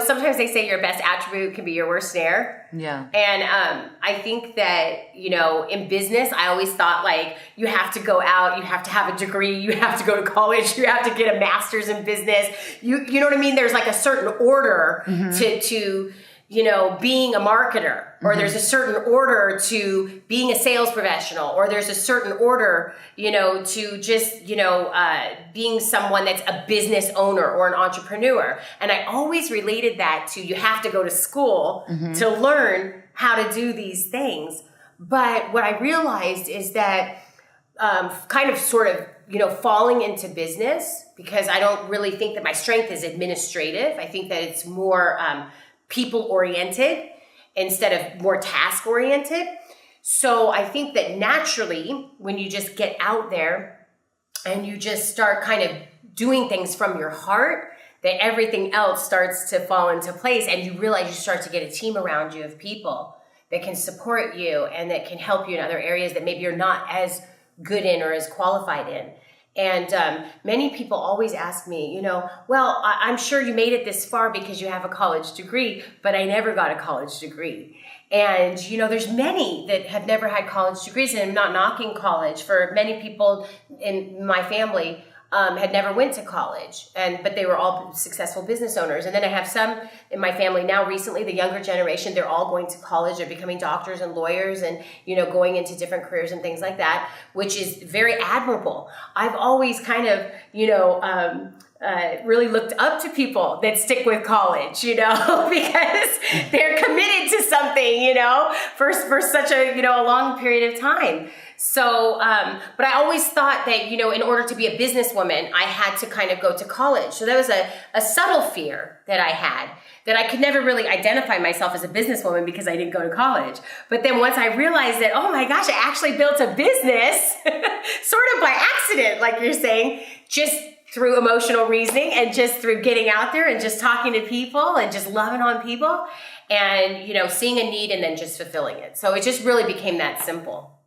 Sometimes they say your best attribute can be your worst snare. Yeah. And I think that, in business, I always thought like you have to go out, you have to have a degree, you have to go to college, you have to get a master's in business. You know what I mean? There's like a certain order to being a marketer, or there's a certain order to being a sales professional, or there's a certain order, to just, being someone that's a business owner or an entrepreneur. And I always related that to you have to go to school to learn how to do these things. But what I realized is that falling into business, because I don't really think that my strength is administrative. I think that it's more people-oriented instead of more task-oriented. So I think that naturally, when you just get out there and you just start kind of doing things from your heart, that everything else starts to fall into place, and you realize you start to get a team around you of people that can support you and that can help you in other areas that maybe you're not as good in or as qualified in. And many people always ask me, I'm sure you made it this far because you have a college degree, but I never got a college degree. And, there's many that have never had college degrees, and I'm not knocking college. For many people in my family had never went to college, but they were all successful business owners. And then I have some in my family now recently, the younger generation, they're all going to college, they're becoming doctors and lawyers and, going into different careers and things like that, which is very admirable. I've always kind of, really looked up to people that stick with college, because they're committed to something, for such a, a long period of time. So, but I always thought that, in order to be a businesswoman, I had to kind of go to college. So that was a subtle fear that I had, that I could never really identify myself as a businesswoman because I didn't go to college. But then once I realized that, oh my gosh, I actually built a business sort of by accident, like you're saying, just through emotional reasoning and just through getting out there and just talking to people and just loving on people and, seeing a need and then just fulfilling it. So it just really became that simple,